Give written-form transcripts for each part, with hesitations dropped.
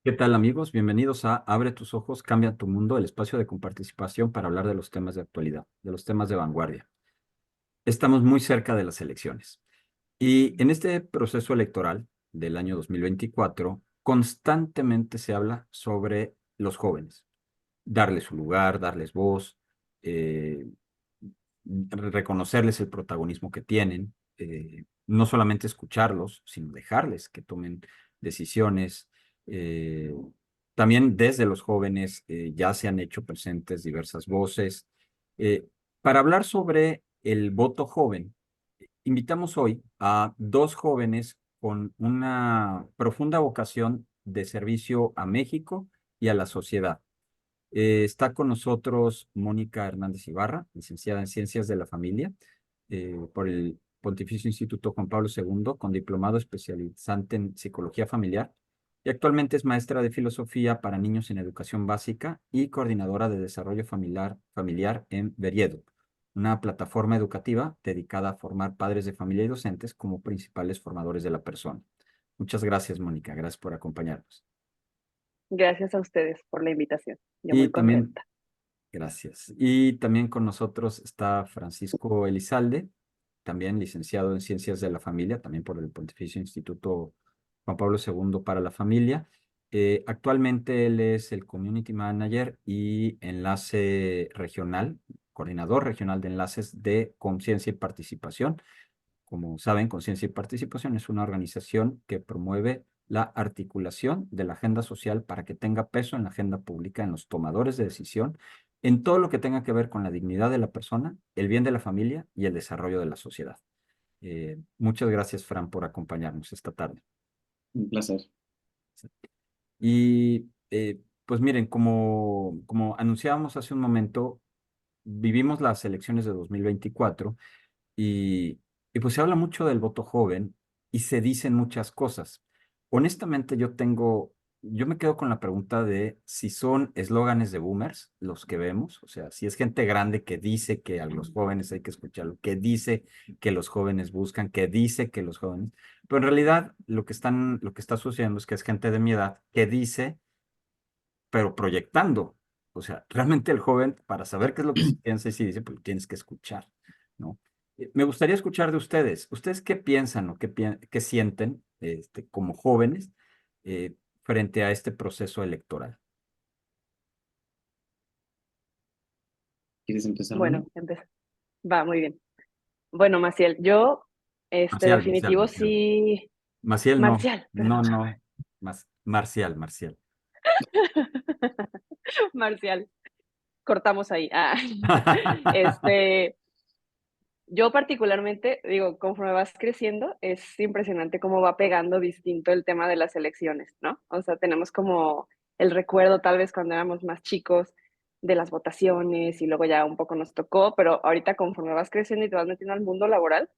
¿Qué tal, amigos? Bienvenidos a Abre tus ojos, cambia tu mundo, el espacio de comparticipación para hablar de los temas de actualidad, de los temas de vanguardia. Estamos muy cerca de las elecciones y en este proceso electoral del año 2024 constantemente se habla sobre los jóvenes, darles su lugar, darles voz, eh, reconocerles el protagonismo que tienen, no solamente escucharlos, sino dejarles que tomen decisiones. eh, También desde los jóvenes ya se han hecho presentes diversas voces. Para hablar sobre el voto joven, invitamos hoy a dos jóvenes con una profunda vocación de servicio a México y a la sociedad. Está con nosotros Mónica Hernández Ibarra, licenciada en Ciencias de la Familia por el Pontificio Instituto Juan Pablo II, con diplomado especializante en Psicología Familiar, y actualmente es maestra de Filosofía para niños en Educación Básica y coordinadora de Desarrollo Familiar en Veriedo, una plataforma educativa dedicada a formar padres de familia y docentes como principales formadores de la persona. Muchas gracias, Mónica. Gracias por acompañarnos. Gracias a ustedes por la invitación. Yo Y muy también contenta. Gracias. Y también con nosotros está Francisco Elizalde, también licenciado en Ciencias de la Familia, también por el Pontificio Instituto Juan Pablo II para la Familia. Actualmente él es el Community Manager y enlace regional, coordinador regional de enlaces de Conciencia y Participación. Como saben, Conciencia y Participación es una organización que promueve la articulación de la agenda social para que tenga peso en la agenda pública, en los tomadores de decisión, en todo lo que tenga que ver con la dignidad de la persona, el bien de la familia y el desarrollo de la sociedad. Muchas gracias, Fran, por acompañarnos esta tarde. Un placer. Y pues miren, como anunciábamos hace un momento, vivimos las elecciones de 2024 y, y pues se habla mucho del voto joven y se dicen muchas cosas. Honestamente, yo me quedo con la pregunta de si son eslóganes de boomers los que vemos, o sea, si es gente grande que dice que a los jóvenes hay que escucharlo, que dice que los jóvenes buscan, que dice que los jóvenes, pero en realidad lo que está sucediendo es que es gente de mi edad que dice, pero proyectando. O sea, realmente el joven, para saber qué es lo que se piensa y si dice, pues tienes que escuchar, ¿no? Me gustaría escuchar de ustedes. ¿Ustedes qué piensan o qué sienten como jóvenes frente a este proceso electoral? ¿Quieres empezar, Bueno, Moni? va muy bien. Bueno, Maciel, yo, Marcial, definitivo Marcial. sí, Maciel no, Marcial, no, perdón, no. Marcial. Marcial, cortamos ahí. Este, yo particularmente, digo, conforme vas creciendo, es impresionante cómo va pegando distinto el tema de las elecciones, ¿no? O sea, tenemos como el recuerdo tal vez cuando éramos más chicos de las votaciones y luego ya un poco nos tocó, pero ahorita conforme vas creciendo y te vas metiendo al mundo laboral,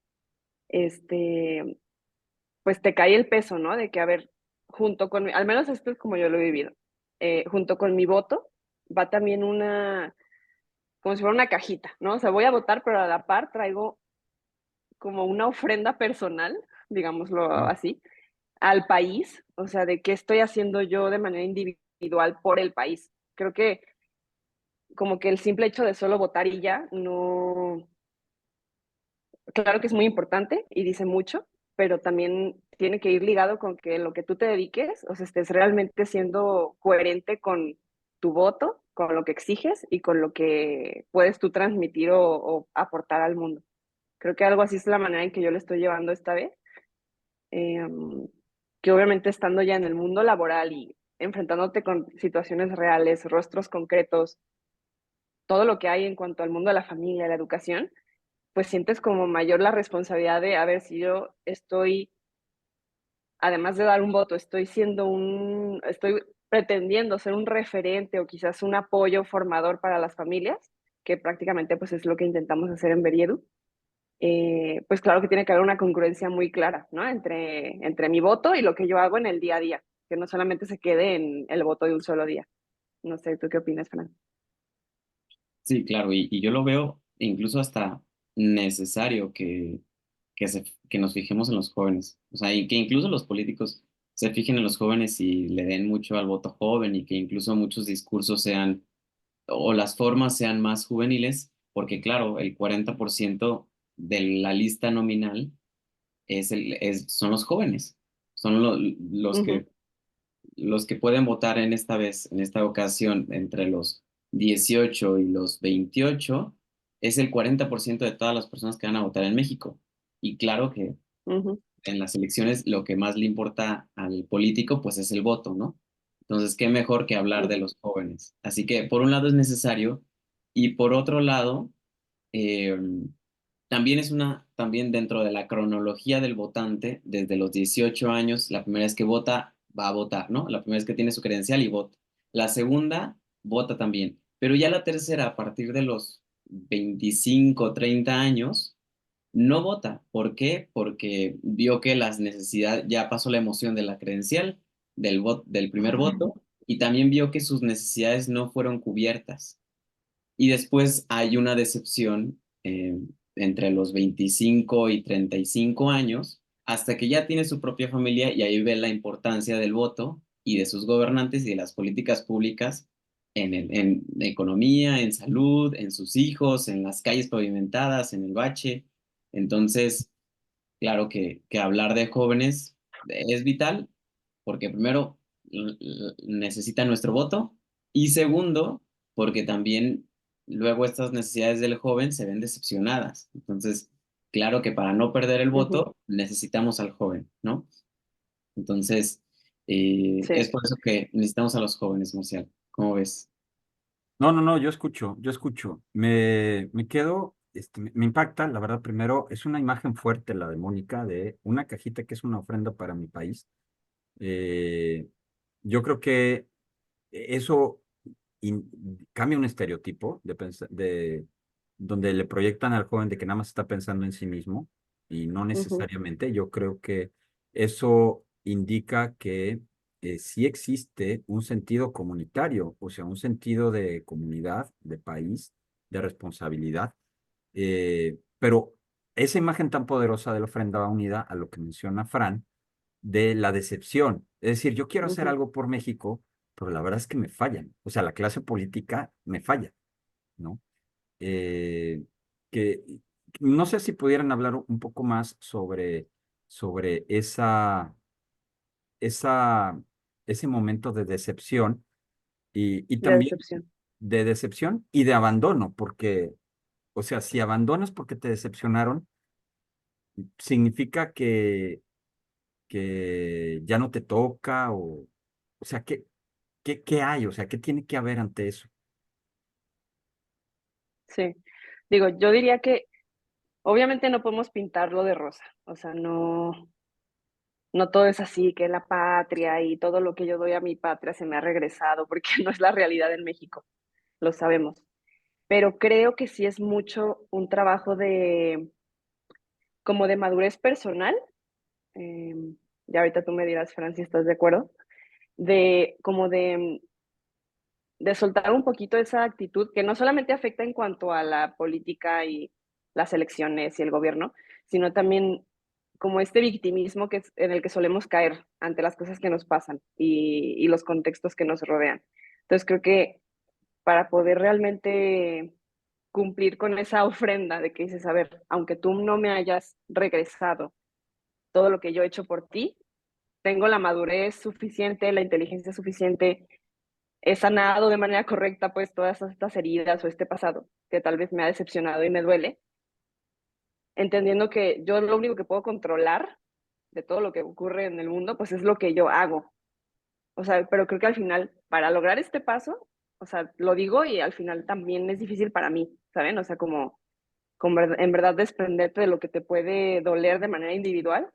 este, pues te cae el peso, ¿no? De que, a ver, al menos esto es como yo lo he vivido, junto con mi voto va también como si fuera una cajita, ¿no? O sea, voy a votar, pero a la par traigo como una ofrenda personal, digámoslo así, al país, o sea, de qué estoy haciendo yo de manera individual por el país. Creo que como que el simple hecho de solo votar y ya, no, claro que es muy importante y dice mucho, pero también tiene que ir ligado con que lo que tú te dediques, o sea, estés realmente siendo coherente con tu voto, con lo que exiges y con lo que puedes tú transmitir o aportar al mundo. Creo que algo así es la manera en que yo lo estoy llevando esta vez, eh, que obviamente estando ya en el mundo laboral y enfrentándote con situaciones reales, rostros concretos, todo lo que hay en cuanto al mundo de la familia, la educación, pues sientes como mayor la responsabilidad de, a ver, si yo estoy, además de dar un voto, estoy pretendiendo ser un referente o quizás un apoyo formador para las familias, que prácticamente pues es lo que intentamos hacer en Beriedu, pues claro que tiene que haber una congruencia muy clara, ¿no? Entre mi voto y lo que yo hago en el día a día, que no solamente se quede en el voto de un solo día. No sé, ¿tú qué opinas, Fran? Sí, claro, y yo lo veo incluso hasta necesario que nos fijemos en los jóvenes. O sea, y que incluso los políticos se fijen en los jóvenes y le den mucho al voto joven y que incluso muchos discursos sean o las formas sean más juveniles, porque claro, el 40% de la lista nominal son los jóvenes, son Ujú, los que pueden votar en esta vez, en esta ocasión, entre los 18 y los 28, es el 40% de todas las personas que van a votar en México. Y claro que ujú, en las elecciones lo que más le importa al político, pues es el voto, ¿no? Entonces, qué mejor que hablar de ujú, los jóvenes. Así que, por un lado es necesario y por otro lado, eh, también también dentro de la cronología del votante, desde los 18 años, la primera vez que vota, va a votar, ¿no? La primera vez que tiene su credencial y vota. La segunda, vota también. Pero ya la tercera, a partir de los 25 30 años, no vota. ¿Por qué? Porque vio que las necesidades, ya pasó la emoción de la credencial, del primer voto, y también vio que sus necesidades no fueron cubiertas. Y después hay una decepción entre los 25 y 35 años, hasta que ya tiene su propia familia y ahí ve la importancia del voto y de sus gobernantes y de las políticas públicas en economía, en salud, en sus hijos, en las calles pavimentadas, en el bache. Entonces, claro que hablar de jóvenes es vital porque primero necesitan nuestro voto y segundo, porque también luego estas necesidades del joven se ven decepcionadas. Entonces, claro que para no perder el ujú. voto necesitamos al joven, ¿no? Entonces, es Sí, por eso que necesitamos a los jóvenes, Marcial. ¿Cómo ves? No, no, no, yo escucho, yo escucho. Me quedo, me impacta, la verdad, primero, es una imagen fuerte la de Mónica, de una cajita que es una ofrenda para mi país. Eh, yo creo que eso cambia un estereotipo de donde le proyectan al joven de que nada más está pensando en sí mismo y no ujú, necesariamente. Yo creo que eso indica que sí existe un sentido comunitario, o sea, un sentido de comunidad, de país, de responsabilidad. Pero esa imagen tan poderosa de la ofrenda va unida a lo que menciona Fran de la decepción. Es decir, yo quiero hacer ujú. algo por México, pero la verdad es que me fallan. O sea, la clase política me falla, ¿no? Eh, que no sé si pudieran hablar un poco más sobre esa, ese momento de decepción y De también decepción. de decepción y de abandono, porque, o sea, si abandonas porque te decepcionaron, significa que ya no te toca o sea, ¿qué hay? O sea, ¿qué tiene que haber ante eso? Sí. Digo, yo diría que obviamente no podemos pintarlo de rosa. O sea, no, no todo es así, que la patria y todo lo que yo doy a mi patria se me ha regresado, porque no es la realidad en México, lo sabemos. Pero creo que sí es mucho un trabajo de, como de madurez personal. eh, ya ahorita tú me dirás, Fran, si estás de acuerdo, de como de soltar un poquito esa actitud que no solamente afecta en cuanto a la política y las elecciones y el gobierno, sino también como este victimismo en el que solemos caer ante las cosas que nos pasan y los contextos que nos rodean. Entonces creo que para poder realmente cumplir con esa ofrenda de que dices, a ver, aunque tú no me hayas regresado todo lo que yo he hecho por ti, tengo la madurez suficiente, la inteligencia suficiente, he sanado de manera correcta pues todas estas heridas o este pasado que tal vez me ha decepcionado y me duele, entendiendo que yo lo único que puedo controlar de todo lo que ocurre en el mundo pues es lo que yo hago. O sea, pero creo que al final, para lograr este paso, o sea, lo digo y al final también es difícil para mí, ¿saben? O sea, como en verdad desprenderte de lo que te puede doler de manera individual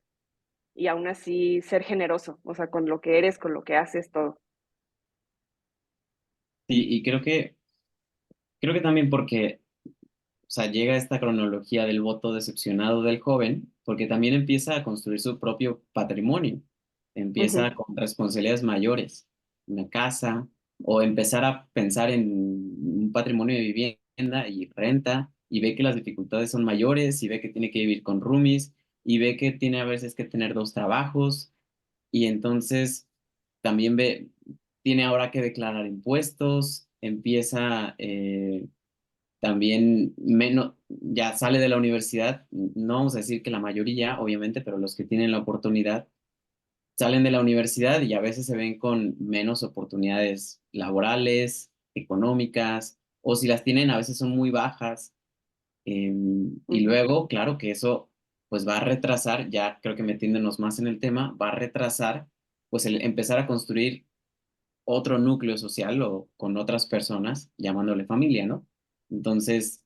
y aún así ser generoso, o sea, con lo que eres, con lo que haces, todo. Y creo que también porque o sea, llega esta cronología del voto decepcionado del joven, porque también empieza a construir su propio patrimonio, empieza Ujú, con responsabilidades mayores, una casa, o empezar a pensar en un patrimonio de vivienda y renta, y ve que las dificultades son mayores, y ve que tiene que vivir con roomies, y ve que tiene a veces que tener dos trabajos, y entonces también tiene ahora que declarar impuestos, empieza también menos, ya sale de la universidad, no vamos a decir que la mayoría, obviamente, pero los que tienen la oportunidad salen de la universidad y a veces se ven con menos oportunidades laborales, económicas, o si las tienen, a veces son muy bajas. Y Ujú, luego, claro que eso pues va a retrasar, ya creo que metiéndonos más en el tema, va a retrasar pues el empezar a construir otro núcleo social o con otras personas, llamándole familia, ¿no? Entonces,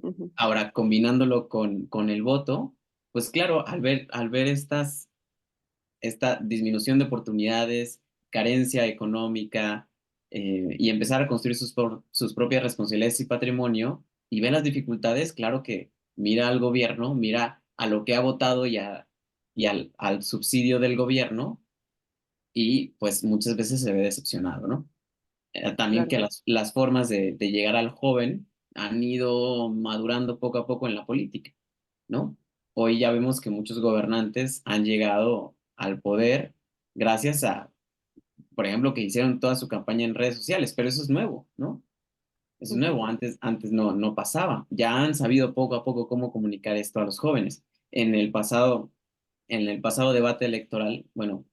ujú, ahora combinándolo con el voto, pues claro, al ver esta disminución de oportunidades, carencia económica, y empezar a construir sus propias responsabilidades y patrimonio, y ve las dificultades, claro que mira al gobierno, mira a lo que ha votado y al subsidio del gobierno, y pues muchas veces se ve decepcionado, ¿no? También claro. que las formas de llegar al joven han ido madurando poco a poco en la política, ¿no? Hoy ya vemos que muchos gobernantes han llegado al poder gracias a, por ejemplo, que hicieron toda su campaña en redes sociales, pero eso es nuevo, ¿no? Eso es Ujú, nuevo, antes no pasaba. Ya han sabido poco a poco cómo comunicar esto a los jóvenes. En el pasado, en el pasado debate electoral, bueno,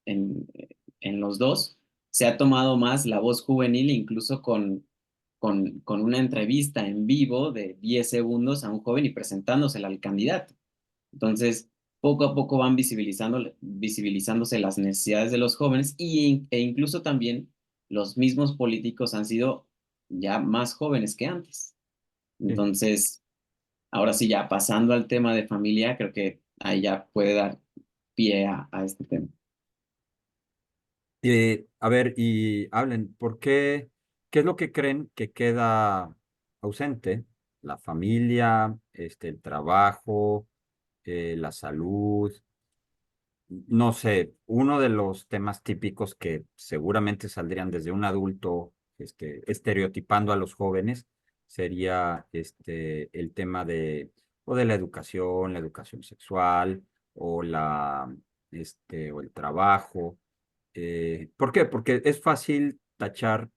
en, en los dos, se ha tomado más la voz juvenil, incluso con una entrevista en vivo de 10 segundos a un joven y presentándosela al candidato. Entonces, poco a poco van visibilizándose las necesidades de los jóvenes e incluso también los mismos políticos han sido ya más jóvenes que antes. Sí. Entonces, ahora sí, ya pasando al tema de familia, creo que ahí ya puede dar pie a este tema. A ver, y hablen, ¿qué es lo que creen que queda ausente? La familia, el trabajo, la salud. No sé, uno de los temas típicos que seguramente saldrían desde un adulto, estereotipando a los jóvenes, sería el tema o de la educación sexual, o o el trabajo. ¿Por qué? Porque es fácil tachar,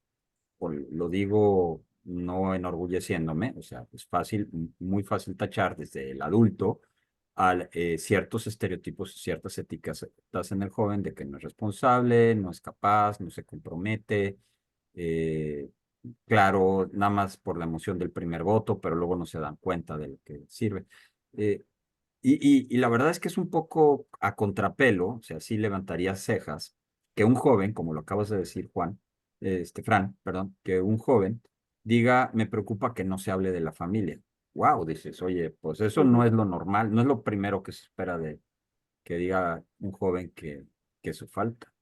lo digo no enorgulleciéndome, o sea, es fácil, muy fácil tachar desde el adulto ciertos estereotipos, ciertas etiquetas en el joven de que no es responsable, no es capaz, no se compromete, eh, claro, nada más por la emoción del primer voto, pero luego no se dan cuenta de lo que sirve. Eh, y la verdad es que es un poco a contrapelo, o sea, sí levantaría cejas, que un joven, como lo acabas de decir, Juan, Fran, perdón, que un joven diga, me preocupa que no se hable de la familia. Wow, dices, oye, pues eso no ujú. es lo normal, no es lo primero que se espera de que diga un joven que eso falta.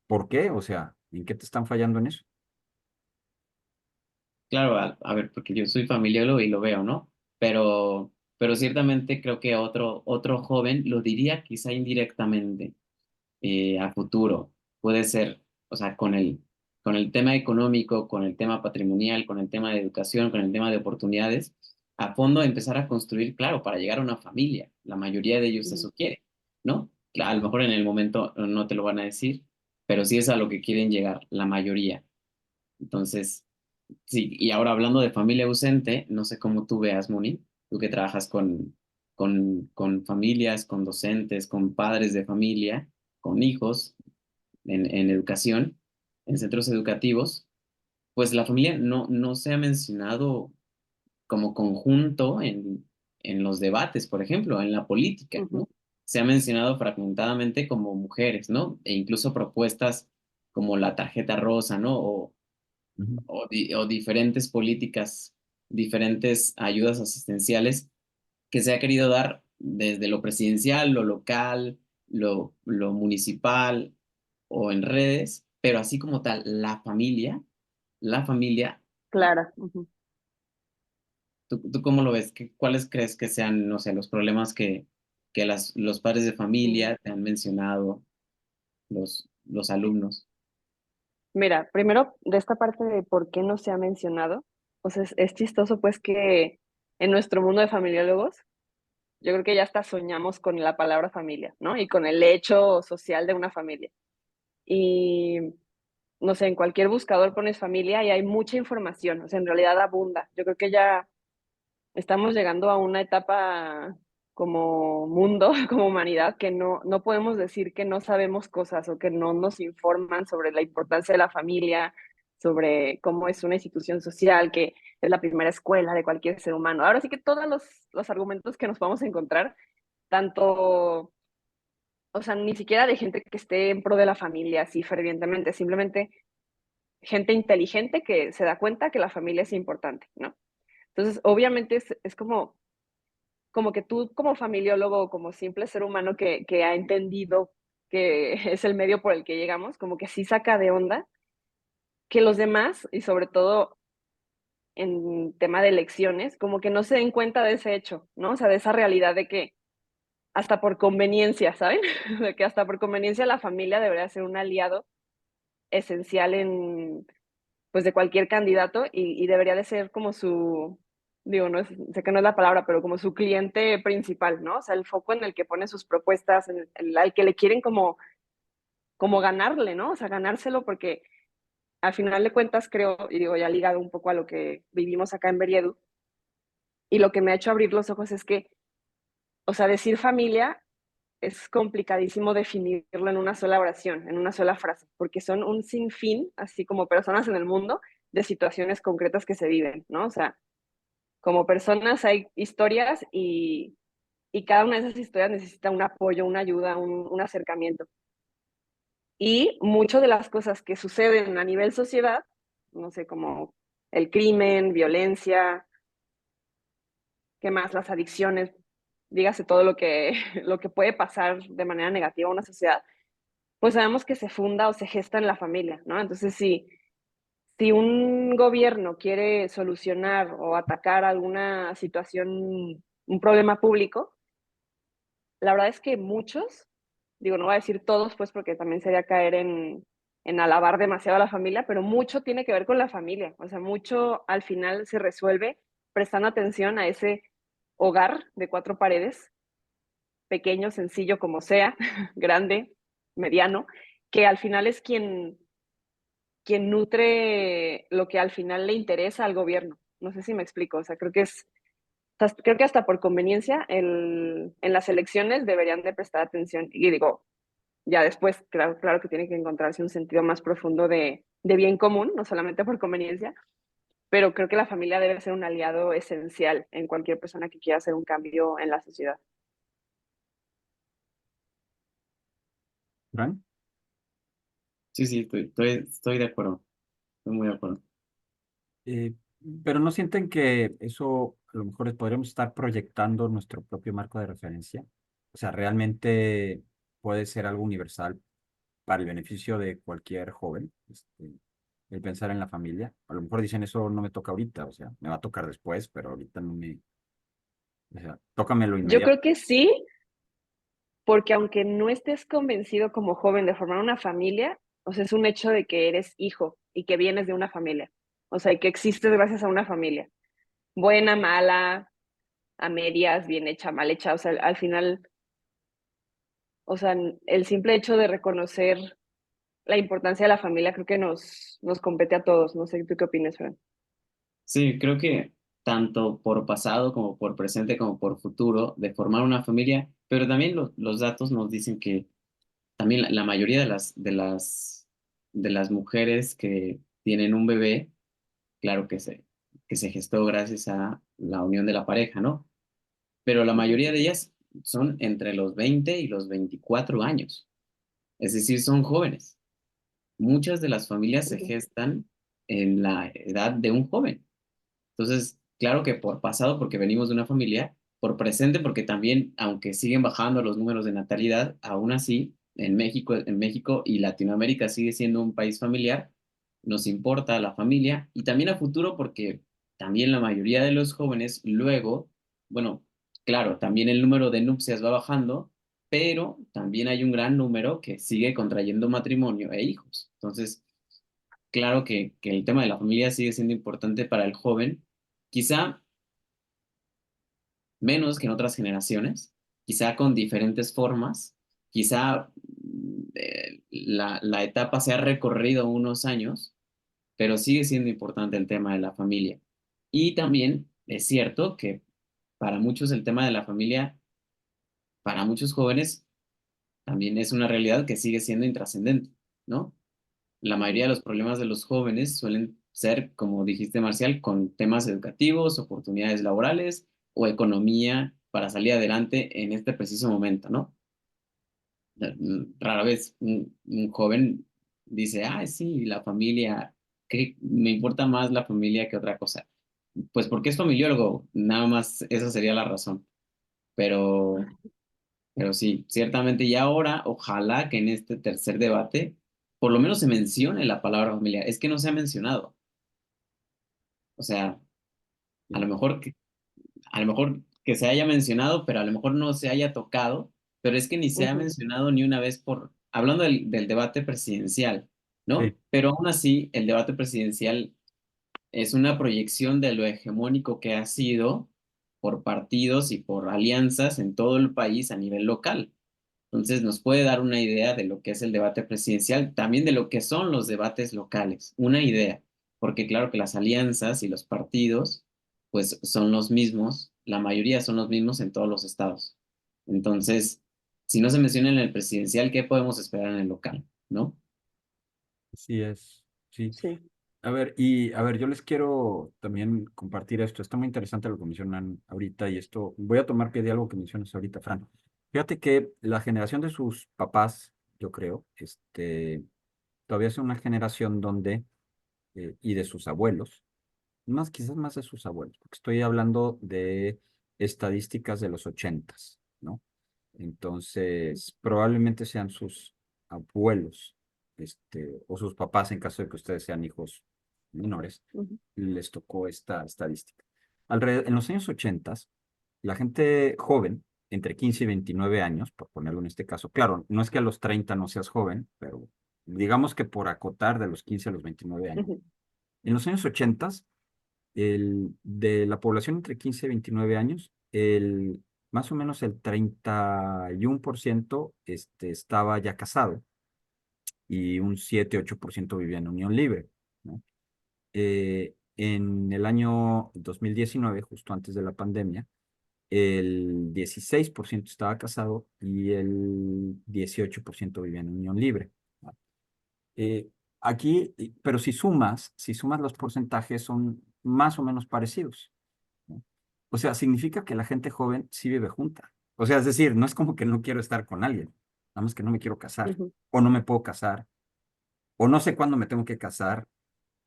¿Por qué? O sea, ¿en qué te están fallando en eso? Claro, a ver, porque yo soy familiólogo y lo veo, ¿no? Pero ciertamente creo que otro joven lo diría quizá indirectamente a futuro. Puede ser, o sea, con el tema económico, con el tema patrimonial, con el tema de educación, con el tema de oportunidades, a fondo empezar a construir, claro, para llegar a una familia. La mayoría de ellos Ujú, eso quiere, ¿no? Claro, a lo mejor en el momento no te lo van a decir, pero sí es a lo que quieren llegar, la mayoría. Entonces, sí, y ahora hablando de familia ausente, no sé cómo tú veas, Moni, tú que trabajas con familias, con docentes, con padres de familia, con hijos en educación, en centros educativos, pues la familia no se ha mencionado como conjunto en los debates, por ejemplo, en la política, ujú. ¿no? Se ha mencionado fragmentadamente como mujeres, ¿no? E incluso propuestas como la tarjeta rosa, ¿no? Ujú. O diferentes políticas, diferentes ayudas asistenciales que se ha querido dar desde lo presidencial, lo local, lo municipal o en redes, pero así como tal, la familia, Clara. Ujú. ¿tú cómo lo ves? ¿Cuáles crees que sean, no sé, los problemas que los padres de Mm. familia te han mencionado, los alumnos? Mira, primero de esta parte de por qué no se ha mencionado, pues es chistoso pues que en nuestro mundo de familiólogos yo creo que ya hasta soñamos con la palabra familia, ¿no? Y con el hecho social de una familia. Y no sé, en cualquier buscador pones familia y hay mucha información, o sea, en realidad abunda. Yo creo que ya estamos llegando a una etapa como mundo, como humanidad, que no podemos decir que no sabemos cosas o que no nos informan sobre la importancia de la familia, sobre cómo es una institución social, que es la primera escuela de cualquier ser humano. Ahora sí que todos los argumentos que nos vamos a encontrar, tanto, o sea, ni siquiera de gente que esté en pro de la familia así fervientemente, simplemente gente inteligente que se da cuenta que la familia es importante, ¿no? Entonces, obviamente es como que tú como familiólogo, como simple ser humano que ha entendido que es el medio por el que llegamos, como que sí saca de onda que los demás, y sobre todo en tema de elecciones, como que no se den cuenta de ese hecho, ¿no? O sea, de esa realidad de que hasta por conveniencia, ¿saben? De que hasta por conveniencia la familia debería ser un aliado esencial en, pues, de cualquier candidato y debería de ser como su, digo, no es, sé que no es la palabra, pero como su cliente principal, ¿no? O sea, el foco en el que pone sus propuestas, al que le quieren como ganarle, ¿no? O sea, ganárselo porque al final de cuentas creo, y digo, ya ligado un poco a lo que vivimos acá en Beriedu, y lo que me ha hecho abrir los ojos es que, o sea, decir familia es complicadísimo definirlo en una sola oración, en una sola frase, porque son un sinfín, así como personas en el mundo, de situaciones concretas que se viven, ¿no? O sea, como personas hay historias y cada una de esas historias necesita un apoyo, una ayuda, un acercamiento. Y muchas de las cosas que suceden a nivel sociedad, no sé, como el crimen, violencia, ¿qué más? Las adicciones, dígase todo lo que puede pasar de manera negativa a una sociedad, pues sabemos que se funda o se gesta en la familia, ¿no? Entonces, si un gobierno quiere solucionar o atacar alguna situación, un problema público, la verdad es que muchos, digo, no voy a decir todos, pues porque también sería caer en alabar demasiado a la familia, pero mucho tiene que ver con la familia. O sea, mucho al final se resuelve prestando atención a ese hogar de cuatro paredes, pequeño, sencillo como sea, grande, mediano, que al final es quien nutre lo que al final le interesa al gobierno. No sé si me explico, o sea, creo que hasta por conveniencia en las elecciones deberían de prestar atención. Y digo, ya después, claro que tiene que encontrarse un sentido más profundo de bien común, no solamente por conveniencia, pero creo que la familia debe ser un aliado esencial en cualquier persona que quiera hacer un cambio en la sociedad. ¿Fran? Sí, sí, estoy de acuerdo, estoy muy de acuerdo. Eh, pero ¿no sienten que eso a lo mejor podríamos estar proyectando nuestro propio marco de referencia? O sea, realmente puede ser algo universal para el beneficio de cualquier joven, el pensar en la familia. A lo mejor dicen eso no me toca ahorita, o sea, me va a tocar después, pero ahorita no me, o sea, tócame lo Yo inmediato. creo que sí, porque aunque no estés convencido como joven de formar una familia, o sea, es un hecho de que eres hijo y que vienes de una familia, o sea, y que existes gracias a una familia, buena, mala, a medias, bien hecha, mal hecha, o sea, al final, o sea, el simple hecho de reconocer la importancia de la familia creo que nos compete a todos, no sé, ¿tú qué opinas, Fran? Sí, creo que tanto por pasado como por presente como por futuro, de formar una familia, pero también los datos nos dicen que también la mayoría de las mujeres que tienen un bebé, claro que se gestó gracias a la unión de la pareja, ¿no? Pero la Ujú. mayoría de ellas son entre los 20 y los 24 años, es decir, son jóvenes. Muchas de las familias se Ujú. gestan en la edad de un joven. Entonces, claro que por pasado, porque venimos de una familia, por presente, porque también, aunque siguen bajando los números de natalidad, aún así, en México y Latinoamérica sigue siendo un país familiar, nos importa la familia y también a futuro, porque también la mayoría de los jóvenes luego, bueno, claro, también el número de nupcias va bajando, pero también hay un gran número que sigue contrayendo matrimonio e hijos. Entonces, claro que el tema de la familia sigue siendo importante para el joven. Quizá menos que en otras generaciones, quizá con diferentes formas, quizá la etapa se ha recorrido unos años, pero sigue siendo importante el tema de la familia. Y también es cierto que para muchos el tema de la familia, para muchos jóvenes, también es una realidad que sigue siendo intrascendente, ¿no? La mayoría de los problemas de los jóvenes suelen ser, como dijiste, Marcial, con temas educativos, oportunidades laborales o economía para salir adelante en este preciso momento, ¿no? Rara vez un joven dice, ah, sí, la familia, que me importa más la familia que otra cosa. Pues porque es familiólogo, nada más esa sería la razón. Pero, pero sí, ciertamente, y ahora, ojalá que en este tercer debate, por lo menos se mencione la palabra familia. Es que no se ha mencionado. O sea, a lo mejor a lo mejor que se haya mencionado, pero a lo mejor no se haya tocado, pero es que ni se ha Ujú, mencionado ni una vez hablando del debate presidencial, ¿no? Sí, Pero aún así, el debate presidencial es una proyección de lo hegemónico que ha sido por partidos y por alianzas en todo el país a nivel local. Entonces nos puede dar una idea de lo que es el debate presidencial, también de lo que son los debates locales, una idea, porque claro que las alianzas y los partidos pues son los mismos, la mayoría son los mismos en todos los estados. Entonces, si no se menciona en el presidencial, ¿qué podemos esperar en el local? ¿No? así es. Sí. sí, A ver, yo les quiero también compartir esto. Está muy interesante lo que mencionan ahorita y esto, voy a tomar pie de algo que mencionas ahorita, Fran. Fíjate que la generación de sus papás, yo creo, todavía es una generación donde, y de sus abuelos, quizás más de sus abuelos, porque estoy hablando de estadísticas de los ochentas, ¿no? Entonces, probablemente sean sus abuelos, o sus papás, en caso de que ustedes sean hijos menores, ujú, les tocó esta estadística. En los años 80, la gente joven, entre 15 y 29 años, por ponerlo en este caso, claro, no es que a los 30 no seas joven, pero digamos que por acotar de los 15 a los 29 años. ujú, En los años 80, de la población entre 15 y 29 años, más o menos el 31% estaba ya casado y un 7-8% vivía en unión libre, ¿no? En el año 2019, justo antes de la pandemia, el 16% estaba casado y el 18% vivía en unión libre, ¿no? Eh, pero si sumas los porcentajes, son más o menos parecidos, ¿no? O sea, significa que la gente joven sí vive junta. O sea, es decir, no es como que no quiero estar con alguien, nada más que no me quiero casar, ujú, o no me puedo casar, o no sé cuándo me tengo que casar,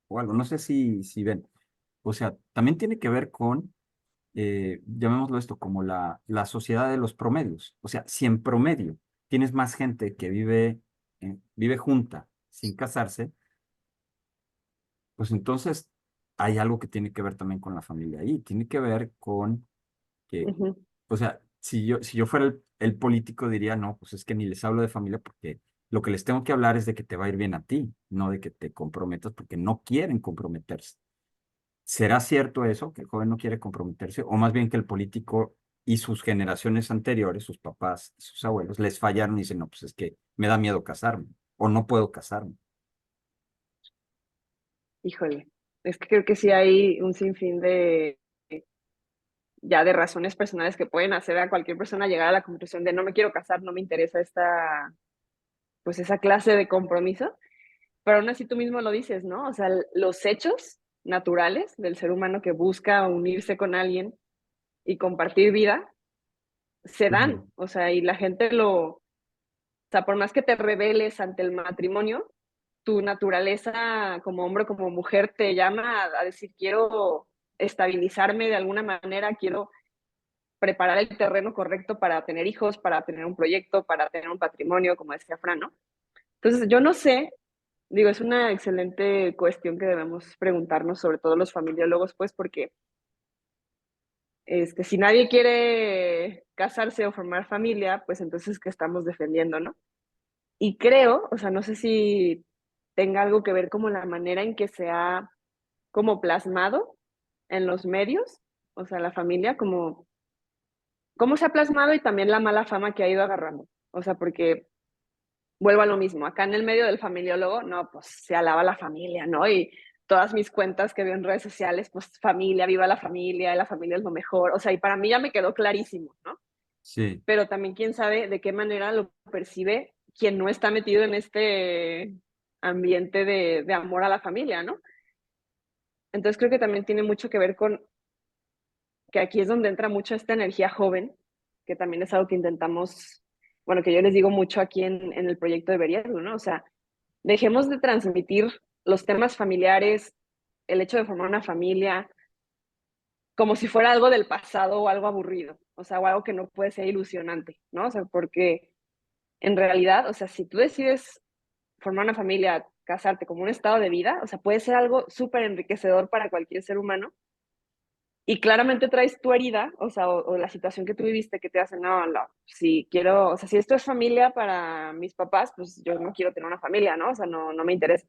o algo. No sé si ven. O sea, también tiene que ver con, llamémoslo esto, como la sociedad de los promedios. O sea, si en promedio tienes más gente que vive junta sin casarse, pues entonces hay algo que tiene que ver también con la familia ahí. Tiene que ver con que, ujú. o sea, si yo fuera el político diría, no, pues es que ni les hablo de familia porque lo que les tengo que hablar es de que te va a ir bien a ti, no de que te comprometas porque no quieren comprometerse. ¿Será cierto eso, que el joven no quiere comprometerse? O más bien que el político y sus generaciones anteriores, sus papás y sus abuelos, les fallaron y dicen, no, pues es que me da miedo casarme o no puedo casarme. Híjole, es que creo que sí hay un sinfín de ya de razones personales que pueden hacer a cualquier persona llegar a la conclusión de no me quiero casar, no me interesa esta, pues esa clase de compromiso, pero aún así tú mismo lo dices, ¿no? O sea, los hechos naturales del ser humano que busca unirse con alguien y compartir vida se Ujú. dan, o sea, y la gente o sea, por más que te rebeles ante el matrimonio, tu naturaleza como hombre, como mujer te llama a decir, quiero estabilizarme de alguna manera, quiero preparar el terreno correcto para tener hijos, para tener un proyecto, para tener un patrimonio, como decía Fran, ¿no? Entonces, yo no sé, digo, es una excelente cuestión que debemos preguntarnos, sobre todo los familiólogos, pues, porque si nadie quiere casarse o formar familia, pues entonces, ¿qué estamos defendiendo, no? Y creo, o sea, no sé si tenga algo que ver como la manera en que se ha como plasmado en los medios, o sea, la familia como cómo se ha plasmado y también la mala fama que ha ido agarrando. O sea, porque vuelvo a lo mismo, acá en el medio del familiólogo, no, pues se alaba la familia, ¿no? Y todas mis cuentas que veo en redes sociales, pues familia, viva la familia es lo mejor. O sea, y para mí ya me quedó clarísimo, ¿no? Sí, Pero también quién sabe de qué manera lo percibe quien no está metido en este ambiente de amor a la familia, ¿no? Entonces creo que también tiene mucho que ver con que aquí es donde entra mucho esta energía joven, que también es algo que intentamos, bueno, que yo les digo mucho aquí en el proyecto de Veriasgo, ¿no? O sea, dejemos de transmitir los temas familiares, el hecho de formar una familia, como si fuera algo del pasado o algo aburrido, o sea, o algo que no puede ser ilusionante, ¿no? O sea, porque en realidad, o sea, si tú decides formar una familia, casarte como un estado de vida, o sea, puede ser algo súper enriquecedor para cualquier ser humano y claramente traes tu herida, o sea, o la situación que tú viviste que te hace, no, no, si quiero, o sea, si esto es familia para mis papás, pues yo no quiero tener una familia, ¿no? O sea, no, no me interesa.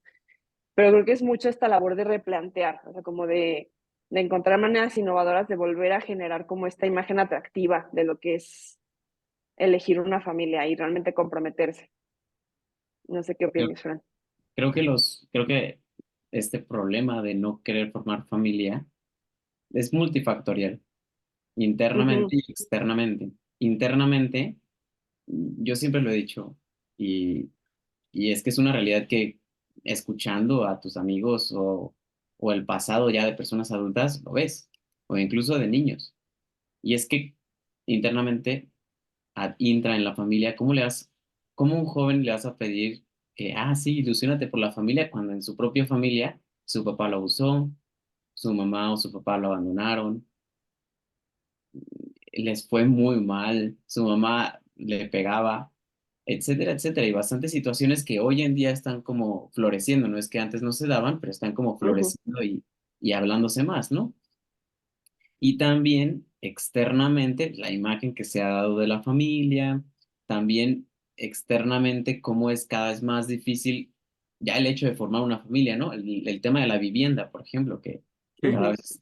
Pero creo que es mucho esta labor de replantear, o sea, como de encontrar maneras innovadoras de volver a generar como esta imagen atractiva de lo que es elegir una familia y realmente comprometerse. No sé qué Creo, opinas, Fran. creo que este problema de no querer formar familia es multifactorial, Ujú, internamente y externamente. Internamente, yo siempre lo he dicho, y, y es que es una realidad que escuchando a tus amigos o el pasado ya de personas adultas, lo ves, o incluso de niños. Y es que internamente, intra en la familia, cómo un joven le vas a pedir que, sí, ilusionate por la familia, cuando en su propia familia su papá lo abusó, su mamá o su papá lo abandonaron, les fue muy mal, su mamá le pegaba, etcétera, etcétera, y bastantes situaciones que hoy en día están como floreciendo, no es que antes no se daban, pero están como ujú, floreciendo y hablándose más, ¿no? Y también externamente la imagen que se ha dado de la familia, también externamente cómo es cada vez más difícil ya el hecho de formar una familia, ¿no? El tema de la vivienda, por ejemplo, que sí, cada ujú. vez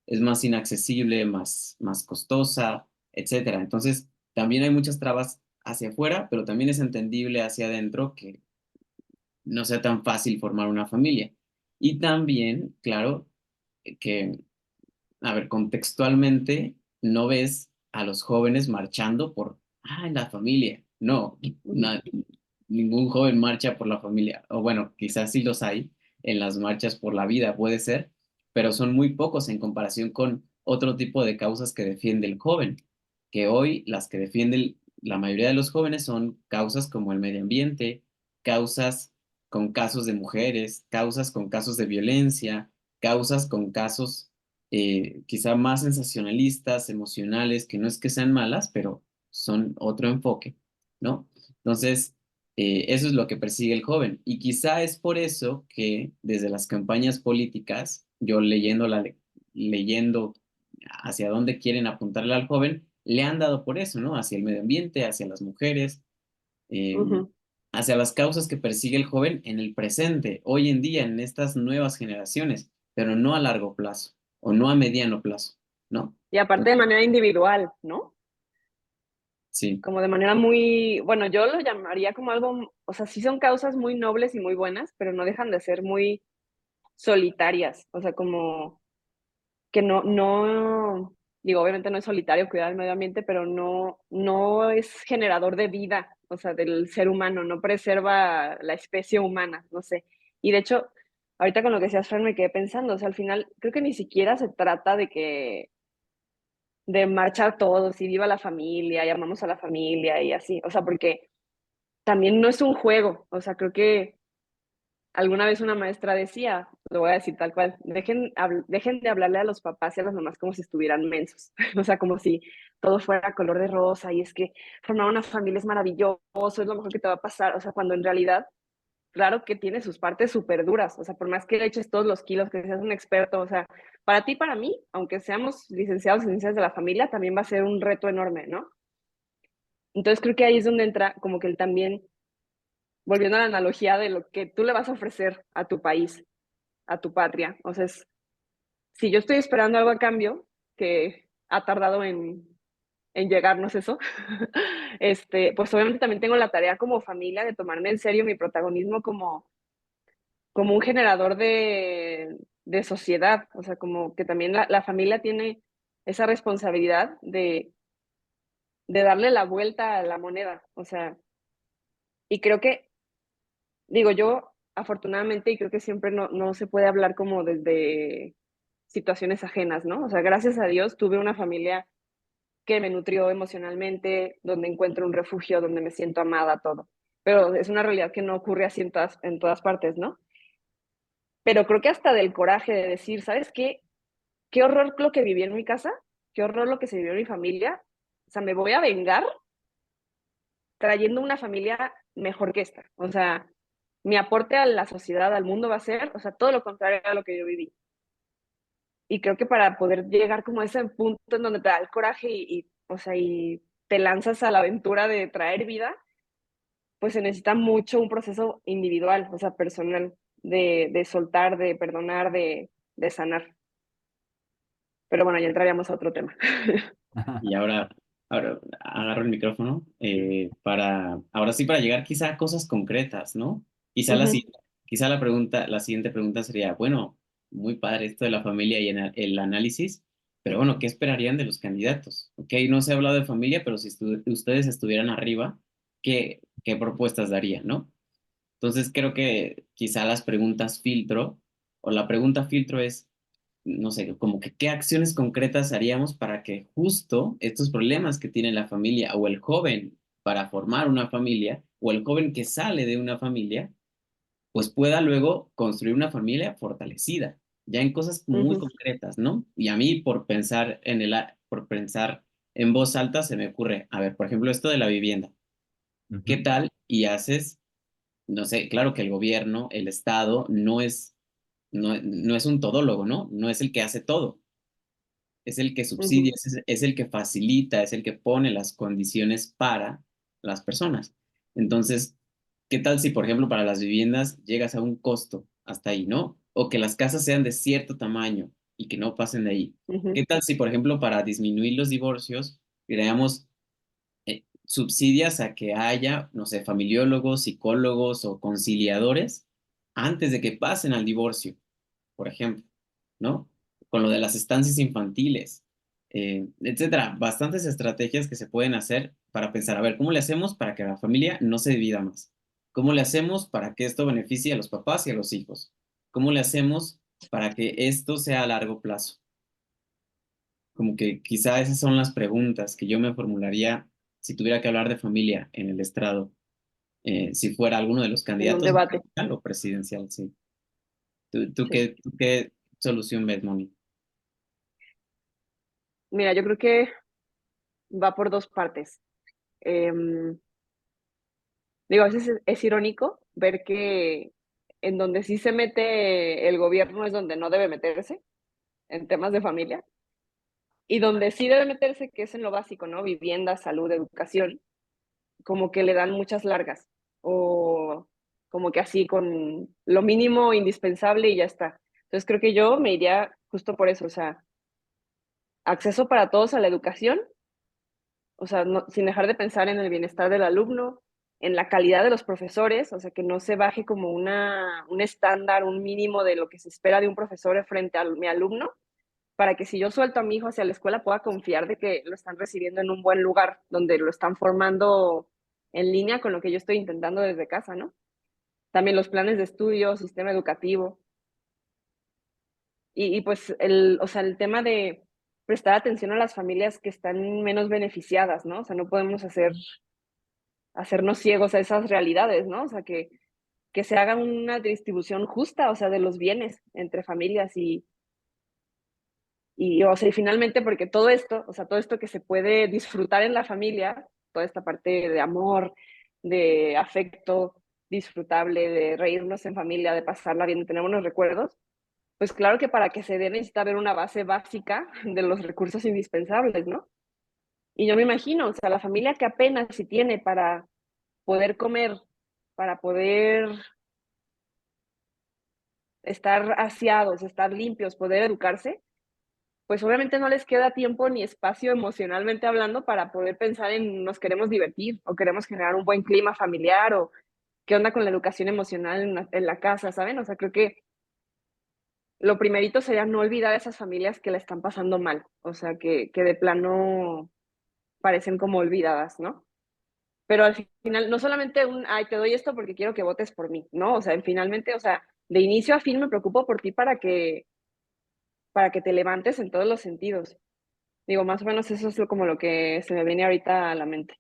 es más inaccesible, más costosa, etcétera. Entonces, también hay muchas trabas hacia afuera, pero también es entendible hacia adentro que no sea tan fácil formar una familia. Y también, claro, que a ver, contextualmente, no ves a los jóvenes marchando por, la familia. No, Ujú, na- ningún joven marcha por la familia. O bueno, quizás sí los hay en las marchas por la vida, puede ser, pero son muy pocos en comparación con otro tipo de causas que defiende el joven, que hoy las que defiende la mayoría de los jóvenes son causas como el medio ambiente, causas con casos de mujeres, causas con casos de violencia, causas con casos quizá más sensacionalistas, emocionales, que no es que sean malas, pero son otro enfoque, ¿no? Entonces, eso es lo que persigue el joven. Y quizá es por eso que desde las campañas políticas, yo leyendo hacia dónde quieren apuntarle al joven, le han dado por eso, ¿no? Hacia el medio ambiente, hacia las mujeres, eh, ujú. hacia las causas que persigue el joven en el presente, hoy en día, en estas nuevas generaciones, pero no a largo plazo o no a mediano plazo, ¿no? Y aparte de manera individual, ¿no? Sí, Como de manera muy, bueno, yo lo llamaría como algo, o sea, sí son causas muy nobles y muy buenas, pero no dejan de ser muy solitarias, o sea, como que no, no, digo, obviamente no es solitario cuidar el medio ambiente, pero no, no es generador de vida, o sea, del ser humano, no preserva la especie humana, no sé. Y de hecho, ahorita con lo que decías, Fran, me quedé pensando, o sea, al final creo que ni siquiera se trata de marchar todos y viva la familia y amamos a la familia y así, o sea, porque también no es un juego, o sea, creo que alguna vez una maestra decía, lo voy a decir tal cual, dejen de hablarle a los papás y a las mamás como si estuvieran mensos, o sea, como si todo fuera color de rosa y es que formar una familia es maravilloso, es lo mejor que te va a pasar, o sea, cuando en realidad, claro que tiene sus partes súper duras, o sea, por más que le eches todos los kilos, que seas un experto, o sea, para ti, para mí, aunque seamos licenciados y licenciadas de la familia, también va a ser un reto enorme, ¿no? Entonces creo que ahí es donde entra como que él también, volviendo a la analogía de lo que tú le vas a ofrecer a tu país, a tu patria. O sea, si yo estoy esperando algo a cambio, que ha tardado en llegarnos eso, pues obviamente también tengo la tarea como familia de tomarme en serio mi protagonismo como un generador de sociedad, o sea, como que también la familia tiene esa responsabilidad de darle la vuelta a la moneda, o sea, y creo que, digo yo, afortunadamente, y creo que siempre no se puede hablar como desde situaciones ajenas, ¿no? O sea, gracias a Dios tuve una familia que me nutrió emocionalmente, donde encuentro un refugio, donde me siento amada, todo. Pero es una realidad que no ocurre así en todas partes, ¿no? Pero creo que hasta del coraje de decir, ¿sabes qué? Qué horror lo que viví en mi casa, qué horror lo que se vivió en mi familia. O sea, me voy a vengar trayendo una familia mejor que esta. O sea, mi aporte a la sociedad, al mundo va a ser, o sea, todo lo contrario a lo que yo viví. Y creo que para poder llegar como a ese punto en donde te da el coraje o sea, y te lanzas a la aventura de traer vida, pues se necesita mucho un proceso individual, o sea, personal, de soltar, de perdonar, de sanar. Pero bueno, ya entraríamos a otro tema. Y ahora agarro el micrófono ahora sí, para llegar quizá a cosas concretas, ¿no? Quizá Ujú, quizá la siguiente pregunta sería, bueno, muy padre esto de la familia y el análisis, pero bueno, ¿qué esperarían de los candidatos? Ok, no se ha hablado de familia, pero si ustedes estuvieran arriba, ¿qué propuestas darían, no? Entonces creo que quizá las preguntas filtro, o la pregunta filtro es, no sé, como que qué acciones concretas haríamos para que justo estos problemas que tiene la familia o el joven para formar una familia o el joven que sale de una familia, pues pueda luego construir una familia fortalecida, ya en cosas muy ujú, concretas, ¿no? Y a mí por pensar en voz alta se me ocurre, a ver, por ejemplo, esto de la vivienda. ¿Qué Ujú, tal? Y haces, no sé, claro que el gobierno, el Estado, no es un todólogo, ¿no? No es el que hace todo, es el que ujú, subsidia, es el que facilita, es el que pone las condiciones para las personas. Entonces, ¿qué tal si, por ejemplo, para las viviendas llegas a un costo hasta ahí, ¿no? O que las casas sean de cierto tamaño y que no pasen de ahí. ujú, ¿Qué tal si, por ejemplo, para disminuir los divorcios, creamos subsidias a que haya, no sé, familiólogos, psicólogos o conciliadores antes de que pasen al divorcio, por ejemplo, ¿no? Con lo de las estancias infantiles, etcétera. Bastantes estrategias que se pueden hacer para pensar, a ver, ¿cómo le hacemos para que la familia no se divida más? ¿Cómo le hacemos para que esto beneficie a los papás y a los hijos? ¿Cómo le hacemos para que esto sea a largo plazo? Como que quizá esas son las preguntas que yo me formularía si tuviera que hablar de familia en el estrado, si fuera alguno de los en un candidatos debate, a lo presidencial, sí. sí. Tú qué solución ves, Moni? Mira, yo creo que va por dos partes. Em, Digo, a veces es irónico ver que en donde sí se mete el gobierno es donde no debe meterse, en temas de familia, y donde sí debe meterse, que es en lo básico, ¿no? Vivienda, salud, educación, como que le dan muchas largas, o como que así con lo mínimo indispensable y ya está. Entonces creo que yo me iría justo por eso, o sea, acceso para todos a la educación, o sea, sin dejar de pensar en el bienestar del alumno, en la calidad de los profesores, o sea, que no se baje como un estándar, un mínimo de lo que se espera de un profesor frente a mi alumno, para que si yo suelto a mi hijo hacia la escuela pueda confiar de que lo están recibiendo en un buen lugar, donde lo están formando en línea con lo que yo estoy intentando desde casa, ¿no? También los planes de estudio, sistema educativo, pues o sea, el tema de prestar atención a las familias que están menos beneficiadas, ¿no? O sea, no podemos hacernos ciegos a esas realidades, ¿no? O sea, que se haga una distribución justa, o sea, de los bienes entre familias o sea, y finalmente, porque todo esto, o sea, todo esto que se puede disfrutar en la familia, toda esta parte de amor, de afecto disfrutable, de reírnos en familia, de pasarla bien, de tener buenos recuerdos, pues claro que para que se dé necesita haber una base básica de los recursos indispensables, ¿no? Y yo me imagino, o sea, la familia que apenas si tiene para poder comer, para poder estar aseados, estar limpios, poder educarse, pues obviamente no les queda tiempo ni espacio emocionalmente hablando para poder pensar en nos queremos divertir o queremos generar un buen clima familiar o qué onda con la educación emocional en la casa, ¿saben? O sea, creo que lo primerito sería no olvidar a esas familias que la están pasando mal, o sea, que de plano parecen como olvidadas, ¿no? Pero al final, no solamente ay, te doy esto porque quiero que votes por mí, ¿no? O sea, finalmente, o sea, de inicio a fin me preocupo por ti para que te levantes en todos los sentidos. Digo, más o menos eso es como lo que se me viene ahorita a la mente.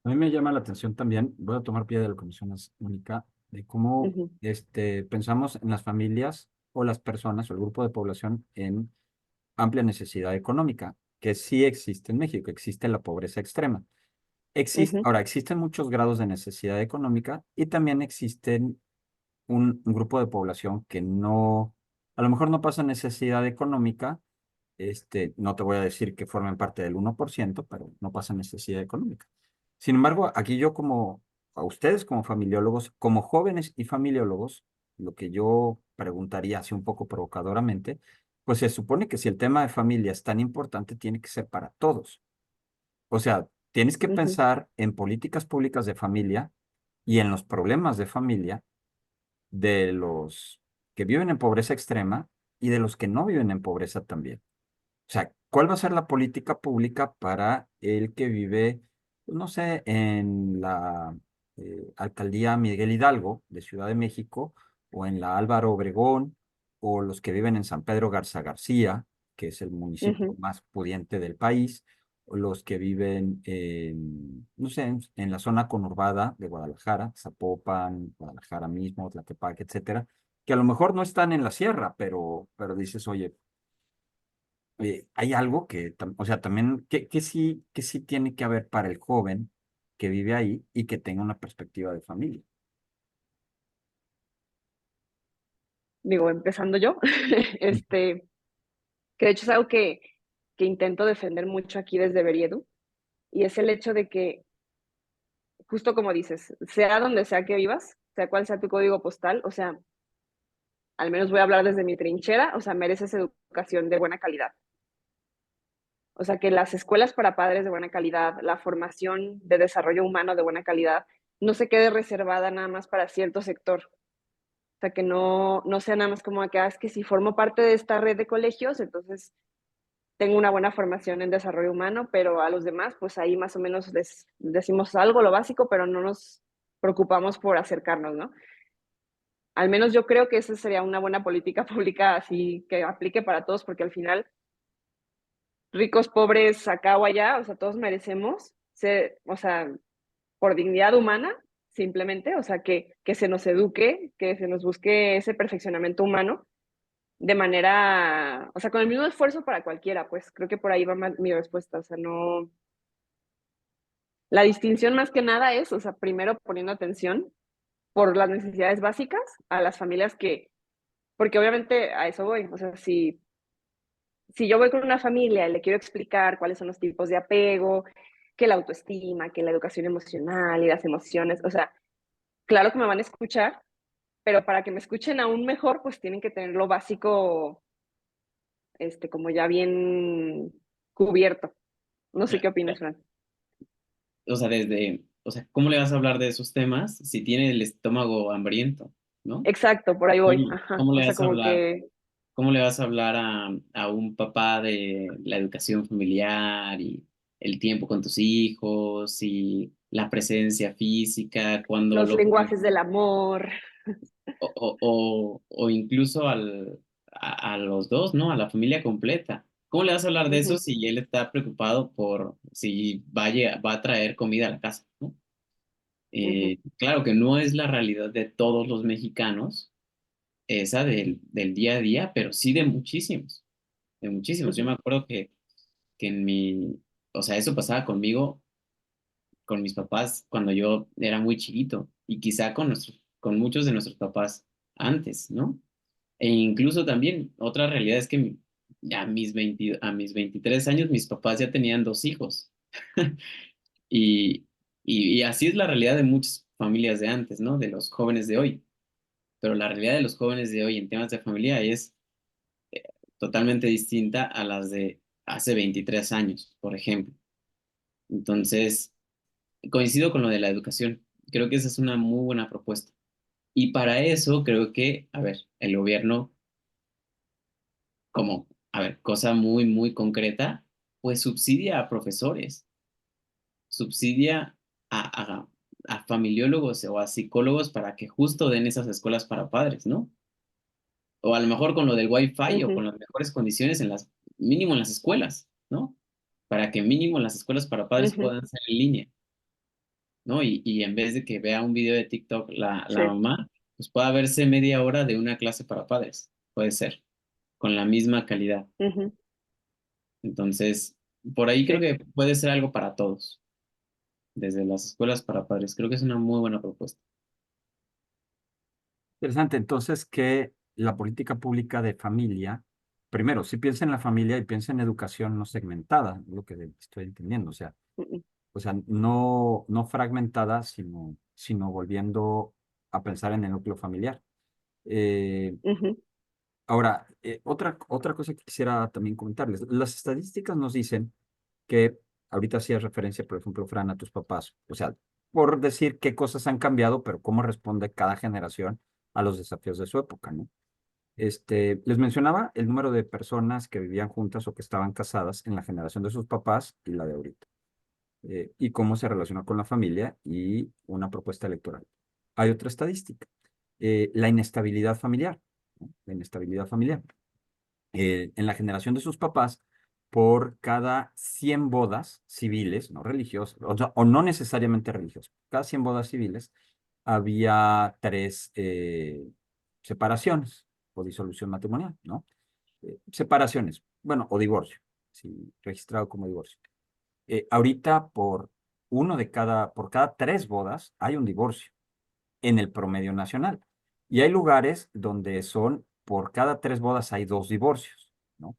A mí me llama la atención también, voy a tomar pie de lo que mencionas, Mónica, de cómo Ujú, pensamos en las familias o las personas o el grupo de población en amplia necesidad económica, que sí existe en México, existe la pobreza extrema. ujú, Ahora, existen muchos grados de necesidad económica y también existen un grupo de población que no, a lo mejor no pasa necesidad económica, no te voy a decir que formen parte del 1%, pero no pasa necesidad económica. Sin embargo, aquí yo como, a ustedes como familiólogos, como jóvenes y familiólogos, lo que yo preguntaría así un poco provocadoramente, pues se supone que si el tema de familia es tan importante, tiene que ser para todos. O sea, tienes que ujú, pensar en políticas públicas de familia y en los problemas de familia de los que viven en pobreza extrema y de los que no viven en pobreza también. O sea, ¿cuál va a ser la política pública para el que vive, pues, no sé, en la alcaldía Miguel Hidalgo de Ciudad de México o en la Álvaro Obregón o los que viven en San Pedro Garza García, que es el municipio ujú. más pudiente del país, o los que viven en, no sé, en la zona conurbada de Guadalajara, Zapopan, Guadalajara mismo, Tlaquepaque, etcétera, que a lo mejor no están en la sierra, pero dices, oye, hay algo que, o sea, también, que sí tiene que haber para el joven que vive ahí y que tenga una perspectiva de familia. Digo, empezando yo, este, que de hecho es algo que intento defender mucho aquí desde Beriedu, y es el hecho de que, justo como dices, sea donde sea que vivas, sea cual sea tu código postal, o sea, al menos voy a hablar desde mi trinchera, o sea, mereces educación de buena calidad. O sea, que las escuelas para padres de buena calidad, la formación de desarrollo humano de buena calidad, no se quede reservada nada más para cierto sector. O sea, que no sea nada más como que, es que si formo parte de esta red de colegios, entonces tengo una buena formación en desarrollo humano, pero a los demás, pues ahí más o menos les decimos algo, lo básico, pero no nos preocupamos por acercarnos, ¿no? Al menos yo creo que esa sería una buena política pública así que aplique para todos, porque al final, ricos, pobres, acá o allá, o sea, todos merecemos ser, o sea, por dignidad humana, simplemente, o sea, que se nos eduque, que se nos busque ese perfeccionamiento humano de manera, o sea, con el mismo esfuerzo para cualquiera, pues creo que por ahí va mi respuesta, o sea, no, la distinción más que nada es, o sea, primero poniendo atención por las necesidades básicas a las familias que, porque obviamente a eso voy, o sea, si yo voy con una familia y le quiero explicar cuáles son los tipos de apego, que la autoestima, que la educación emocional y las emociones, o sea, claro que me van a escuchar, pero para que me escuchen aún mejor, pues tienen que tener lo básico, como ya bien cubierto. No sé qué opinas, Fran. O sea, o sea, ¿cómo le vas a hablar de esos temas si tiene el estómago hambriento, ¿no? Exacto, por ahí voy. Ajá. ¿Cómo O le sea, vas a como hablar? que ¿Cómo le vas a hablar a un papá de la educación familiar y el tiempo con tus hijos y la presencia física, cuando los lo lenguajes del amor. o incluso a los dos, ¿no? A la familia completa. ¿Cómo le vas a hablar de eso Ujú, si él está preocupado por si va a traer comida a la casa, ¿no? ujú, Claro que no es la realidad de todos los mexicanos, esa del día a día, pero sí de muchísimos, de muchísimos. Yo ujú, me acuerdo que o sea, eso pasaba conmigo, con mis papás cuando yo era muy chiquito y quizá con muchos de nuestros papás antes, ¿no? E incluso también otra realidad es que a mis 23 años mis papás ya tenían dos hijos. Y, y así es la realidad de muchas familias de antes, ¿no? De los jóvenes de hoy. Pero la realidad de los jóvenes de hoy en temas de familia es totalmente distinta a las de hace 23 años, por ejemplo. Entonces, coincido con lo de la educación. Creo que esa es una muy buena propuesta. Y para eso creo que, a ver, el gobierno, como, a ver, cosa muy, muy concreta, pues subsidia a profesores, subsidia a familiólogos o a psicólogos para que justo den esas escuelas para padres, ¿no? O a lo mejor con lo del Wi-Fi o Ujú, con las mejores condiciones mínimo en las escuelas, ¿no? Para que mínimo las escuelas para padres ujú, puedan ser en línea, ¿no? Y en vez de que vea un video de TikTok la sí, mamá, pues pueda verse media hora de una clase para padres, puede ser, con la misma calidad. ujú, Entonces, por ahí creo sí. que puede ser algo para todos, desde las escuelas para padres. Creo que es una muy buena propuesta. Interesante, entonces, que la política pública de familia, primero, si piensa en la familia y piensa en educación no segmentada, es lo que estoy entendiendo, Ujú, o sea, no, no fragmentada, sino volviendo a pensar en el núcleo familiar. Eh, ujú, Ahora, otra cosa que quisiera también comentarles. Las estadísticas nos dicen que, ahorita hacías referencia, por ejemplo, Fran, a tus papás. O sea, por decir qué cosas han cambiado, pero cómo responde cada generación a los desafíos de su época, ¿no? Les mencionaba el número de personas que vivían juntas o que estaban casadas en la generación de sus papás y la de ahorita, y cómo se relaciona con la familia y una propuesta electoral. Hay otra estadística, la inestabilidad familiar, ¿no? La inestabilidad familiar. En la generación de sus papás, por cada 100 bodas civiles, no religiosas, o no necesariamente religiosas, cada 100 bodas civiles había tres separaciones o disolución matrimonial, ¿no? Separaciones, bueno, o divorcio, sí, registrado como divorcio. Ahorita por cada 3 bodas hay un divorcio en el promedio nacional. Y hay lugares donde por cada 3 bodas hay 2 divorcios, ¿no?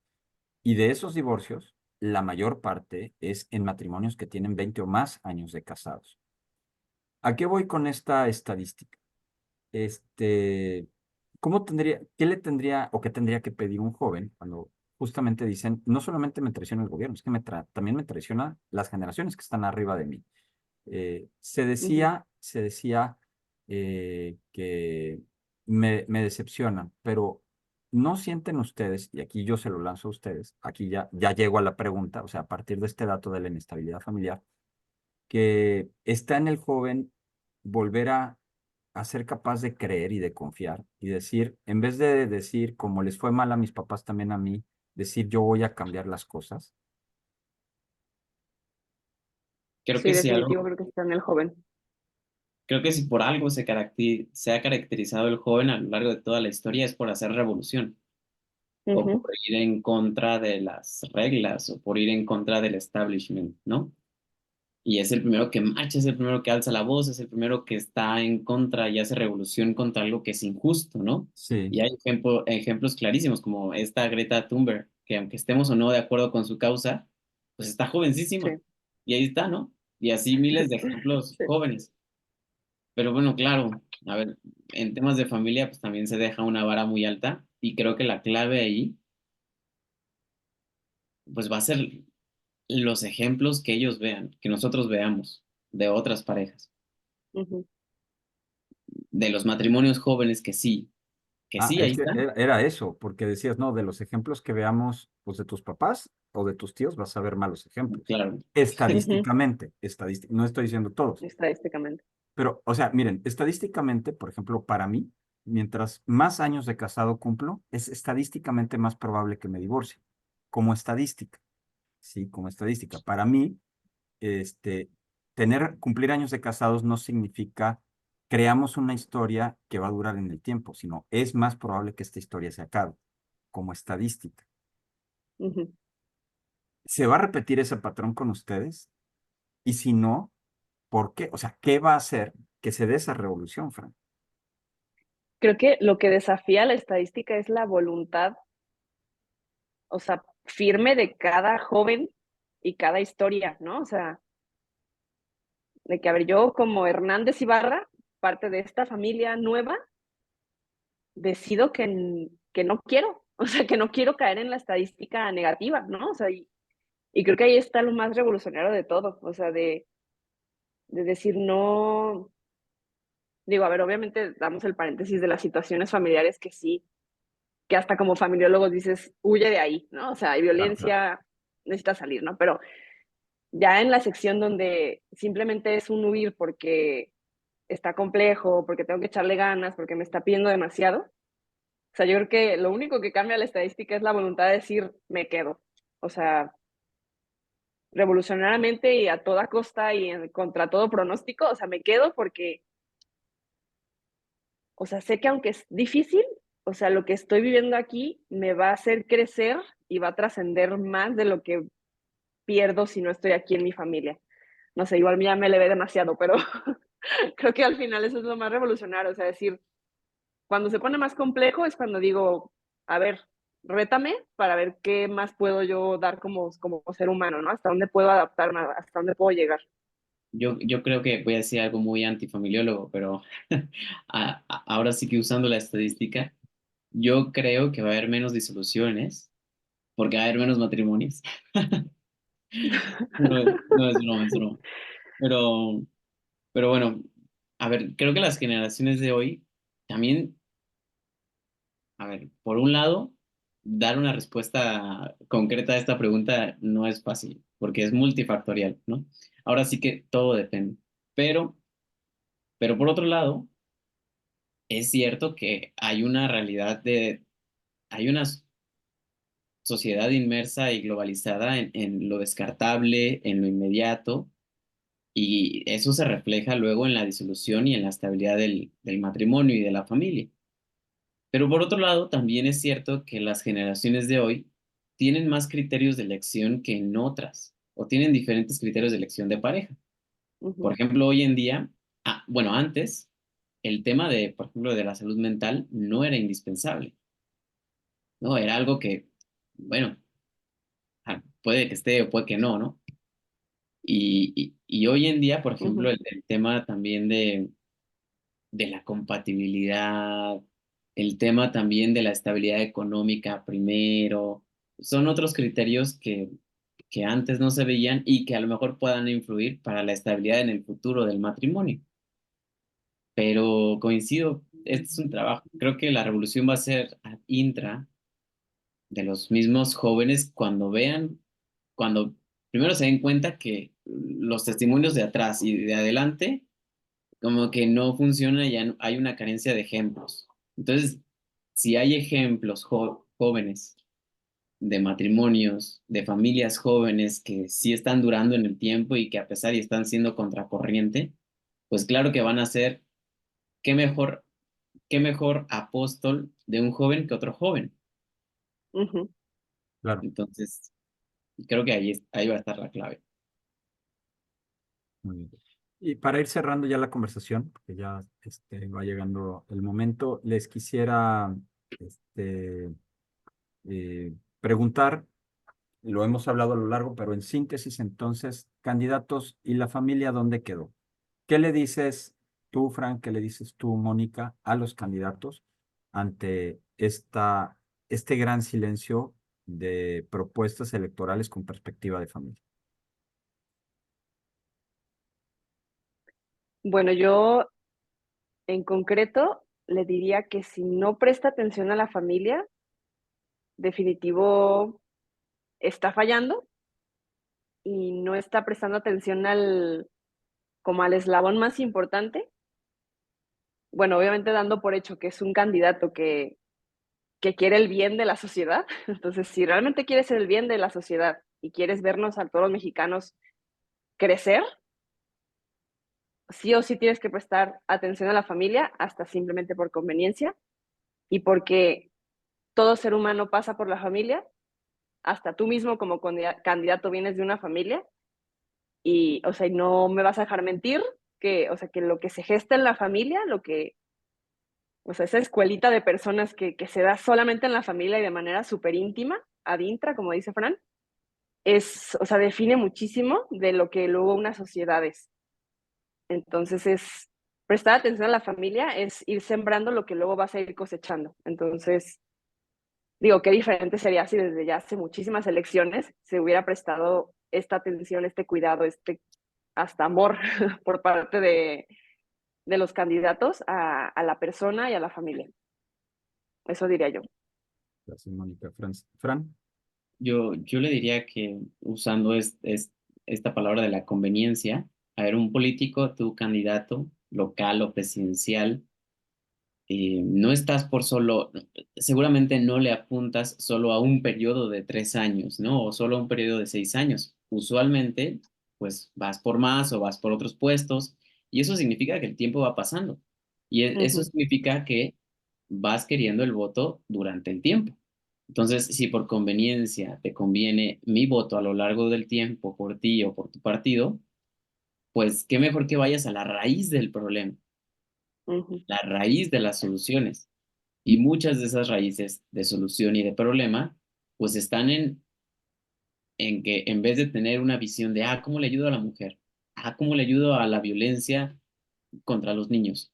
Y de esos divorcios, la mayor parte es en matrimonios que tienen 20 o más años de casados. ¿A qué voy con esta estadística? Este, qué le tendría o qué tendría que pedir un joven cuando justamente dicen, no solamente me traiciona el gobierno, es que también me traiciona las generaciones que están arriba de mí? ujú. Se decía que me decepcionan, pero ¿no sienten ustedes, y aquí yo se lo lanzo a ustedes, aquí ya llego a la pregunta, o sea, a partir de este dato de la inestabilidad familiar, que está en el joven volver a ser capaz de creer y de confiar y decir, en vez de decir, como les fue mal a mis papás, también a mí, decir yo voy a cambiar las cosas? Creo Sí, que si definitivo, algo, creo que está en el joven. creo que si por algo se ha caracterizado el joven a lo largo de toda la historia es por hacer revolución, o por Ujú, ir en contra de las reglas, o por ir en contra del establishment, ¿no? Y es el primero que marcha, es el primero que alza la voz, es el primero que está en contra y hace revolución contra algo que es injusto, ¿no? Sí, Y hay ejemplos clarísimos, como esta Greta Thunberg, que aunque estemos o no de acuerdo con su causa, pues está jovencísima. sí, Y ahí está, ¿no? Y así miles de ejemplos sí. jóvenes. Pero bueno, claro, a ver, en temas de familia, pues también se deja una vara muy alta y creo que la clave ahí, pues va a ser los ejemplos que ellos vean, que nosotros veamos de otras parejas, Ujú, de los matrimonios jóvenes que ah, sí, ahí es que están. era eso, porque decías, no, de los ejemplos que veamos, pues de tus papás o de tus tíos, vas a ver malos ejemplos. Claro, ujú, Estadísticamente, no estoy diciendo todos, estadísticamente. pero, o sea, miren, estadísticamente, por ejemplo, para mí, mientras más años de casado cumplo, es estadísticamente más probable que me divorcie, como estadística, sí, como estadística. Para mí, este, cumplir años de casados no significa creamos una historia que va a durar en el tiempo, sino es más probable que esta historia se acabe, como estadística. Ujú. ¿Se va a repetir ese patrón con ustedes? Y si no, ¿por qué? O sea, ¿qué va a hacer que se dé esa revolución, Fran? Creo que lo que desafía la estadística es la voluntad, o sea, firme de cada joven y cada historia, ¿no? O sea, de que, a ver, yo como Hernández Ibarra, parte de esta familia nueva, decido que no quiero. O sea, que no quiero caer en la estadística negativa, ¿no? O sea, y creo que ahí está lo más revolucionario de todo, o sea, de decir no, digo, a ver, obviamente damos el paréntesis de las situaciones familiares que sí, que hasta como familiólogos dices, huye de ahí, ¿no? O sea, hay Claro, claro. violencia, necesita salir, ¿no? Pero ya en la sección donde simplemente es un huir porque está complejo, porque tengo que echarle ganas, porque me está pidiendo demasiado, o sea, yo creo que lo único que cambia la estadística es la voluntad de decir, me quedo. O sea, revolucionariamente y a toda costa y contra todo pronóstico, o sea, me quedo porque, o sea, sé que aunque es difícil, o sea, lo que estoy viviendo aquí me va a hacer crecer y va a trascender más de lo que pierdo si no estoy aquí en mi familia. No sé, igual ya me elevé demasiado, pero creo que al final eso es lo más revolucionario, o sea, decir, cuando se pone más complejo es cuando digo, a ver, rétame para ver qué más puedo yo dar como ser humano, ¿no? Hasta dónde puedo adaptarme, hasta dónde puedo llegar. Yo creo que voy a decir algo muy antifamiliólogo, pero ahora sí que usando la estadística, yo creo que va a haber menos disoluciones porque va a haber menos matrimonios. No, no es broma, es broma. Pero, pero bueno, a ver, creo que las generaciones de hoy también, a ver, por un lado, dar una respuesta concreta a esta pregunta no es fácil, porque es multifactorial, ¿no? Ahora sí que todo depende. Pero, pero por otro lado, es cierto que hay una realidad hay una sociedad inmersa y globalizada en lo descartable, en lo inmediato, y eso se refleja luego en la disolución y en la estabilidad del matrimonio y de la familia. Pero por otro lado, también es cierto que las generaciones de hoy tienen más criterios de elección que en otras, o tienen diferentes criterios de elección de pareja. Por Ujú, ejemplo, hoy en día, bueno, antes, el tema de, por ejemplo, de la salud mental no era indispensable, ¿no? Era algo que, bueno, puede que esté o puede que no, ¿no? Y hoy en día, por ejemplo, ujú, el tema también de la compatibilidad, el tema también de la estabilidad económica primero, son otros criterios que antes no se veían y que a lo mejor puedan influir para la estabilidad en el futuro del matrimonio. Pero coincido, este es un trabajo. Creo que la revolución va a ser ad intra de los mismos jóvenes cuando vean, cuando primero se den cuenta que los testimonios de atrás y de adelante como que no funciona, ya hay una carencia de ejemplos. Entonces, si hay ejemplos jóvenes de matrimonios, de familias jóvenes que sí están durando en el tiempo y que a pesar y están siendo contracorriente, pues claro que van a ser, qué mejor, qué mejor apóstol de un joven que otro joven. ujú. Claro. Entonces, creo que ahí va a estar la clave. Muy bien. Y para ir cerrando ya la conversación, porque ya va llegando el momento, les quisiera este, preguntar, lo hemos hablado a lo largo, pero en síntesis, entonces, candidatos y la familia, ¿dónde quedó? ¿Qué le dices tú, Frank, qué le dices tú, Mónica, a los candidatos ante este gran silencio de propuestas electorales con perspectiva de familia? Bueno, yo en concreto le diría que si no presta atención a la familia, definitivo está fallando y no está prestando atención como al eslabón más importante. Bueno, obviamente dando por hecho que es un candidato que quiere el bien de la sociedad. Entonces, si realmente quieres el bien de la sociedad y quieres vernos a todos los mexicanos crecer, sí o sí tienes que prestar atención a la familia, hasta simplemente por conveniencia y porque todo ser humano pasa por la familia, hasta tú mismo como candidato vienes de una familia y, o sea, no me vas a dejar mentir que, o sea, que lo que se gesta en la familia, o sea, esa escuelita de personas que se da solamente en la familia y de manera súper íntima, ad intra, como dice Fran, o sea, define muchísimo de lo que luego una sociedad es. Entonces prestar atención a la familia es ir sembrando lo que luego vas a ir cosechando. Entonces, Digo, qué diferente sería si desde ya hace muchísimas elecciones se hubiera prestado esta atención, este cuidado, este hasta amor por parte de los candidatos a la persona y a la familia. Eso diría yo. Gracias, Mónica. Fran. Yo le diría que usando esta palabra de la conveniencia, a ver, un político, tu candidato local o presidencial, no estás por solo, seguramente no le apuntas solo a un periodo de 3 años, ¿no? O solo a un periodo de 6 años. Usualmente, pues vas por más o vas por otros puestos y eso significa que el tiempo va pasando. Y eso Ujú, significa que vas queriendo el voto durante el tiempo. Entonces, si por conveniencia te conviene mi voto a lo largo del tiempo por ti o por tu partido, pues qué mejor que vayas a la raíz del problema, ujú. la raíz de las soluciones. Y muchas de esas raíces de solución y de problema, pues están en que en vez de tener una visión de, ¿cómo le ayudo a la mujer? ¿Cómo le ayudo a la violencia contra los niños?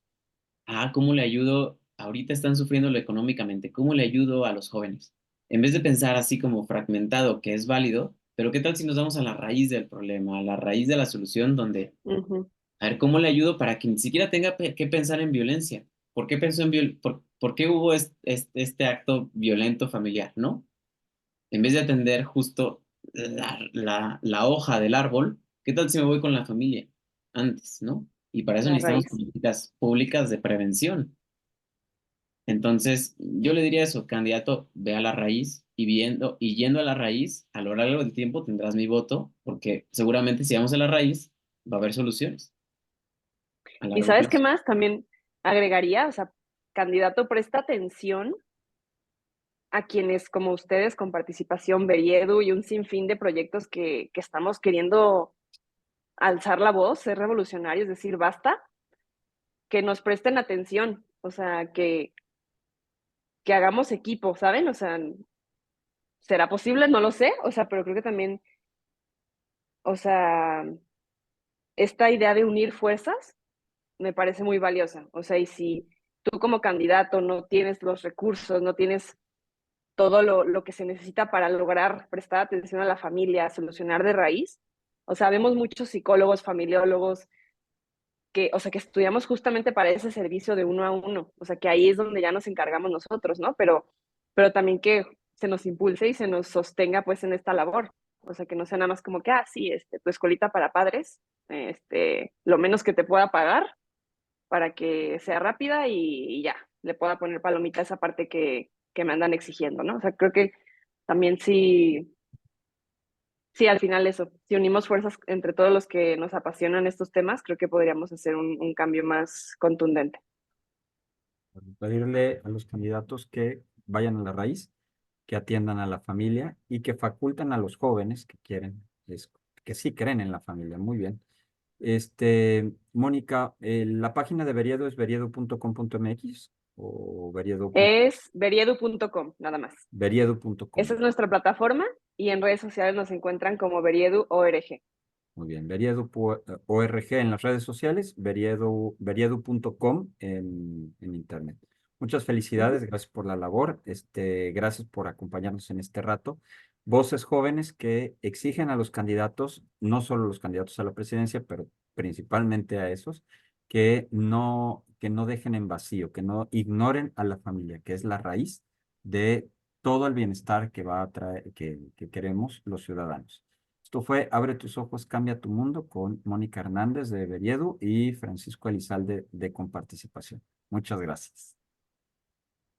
¿Cómo le ayudo? Ahorita están sufriéndolo económicamente. ¿Cómo le ayudo a los jóvenes? En vez de pensar así como fragmentado, que es válido, pero ¿qué tal si nos vamos a la raíz del problema, a la raíz de la solución, donde, Ujú, a ver, ¿cómo le ayudo para que ni siquiera tenga que pensar en violencia? ¿Por qué pensó en por qué hubo este acto violento familiar, no? En vez de atender justo la hoja del árbol, ¿qué tal si me voy con la familia antes, no? Y para eso la necesitamos raíz. políticas públicas de prevención. Entonces, yo le diría eso, candidato, ve a la raíz y viendo y yendo a la raíz, a lo largo del tiempo tendrás mi voto, porque seguramente si vamos a la raíz, va a haber soluciones a ¿Y largo sabes qué plazo. más? También agregaría, o sea, candidato, presta atención a quienes como ustedes con participación Beriedu y un sinfín de proyectos que estamos queriendo alzar la voz, ser revolucionarios, decir basta, que nos presten atención, o sea, que hagamos equipo, ¿saben? O sea, ¿será posible? No lo sé, o sea, pero creo que también, o sea, esta idea de unir fuerzas me parece muy valiosa. O sea, y si tú como candidato no tienes los recursos, no tienes todo lo que se necesita para lograr prestar atención a la familia, solucionar de raíz, o sea, vemos muchos psicólogos, familiólogos, que, o sea, que estudiamos justamente para ese servicio de uno a uno, o sea, que ahí es donde ya nos encargamos nosotros, ¿no? Pero también que se nos impulse y se nos sostenga pues en esta labor, o sea, que no sea nada más como que, sí, tu escolita para padres, lo menos que te pueda pagar para que sea rápida y ya, le pueda poner palomita a esa parte que me andan exigiendo, ¿no? O sea, creo que también sí, sí, al final eso, si unimos fuerzas entre todos los que nos apasionan estos temas, creo que podríamos hacer un cambio más contundente. Pedirle a los candidatos que vayan a la raíz, que atiendan a la familia y que faculten a los jóvenes que quieren, que sí creen en la familia. Muy bien. Mónica, la página de Beriedo es beriedo.com.mx o Es beriedu.com, nada más. beriedo.com. Esa es nuestra plataforma y en redes sociales nos encuentran como beriedu.org. Muy bien, Beriedo.org en las redes sociales, beriedo.com en internet. Muchas felicidades, Ujú. gracias por la labor, gracias por acompañarnos en este rato. Voces jóvenes que exigen a los candidatos, no solo los candidatos a la presidencia, pero principalmente a esos, que no dejen en vacío, que no ignoren a la familia, que es la raíz de todo el bienestar que va a traer, que queremos los ciudadanos. Esto fue Abre tus ojos, cambia tu mundo con Mónica Hernández de Beriedu y Francisco Elizalde de Comparticipación. Muchas gracias.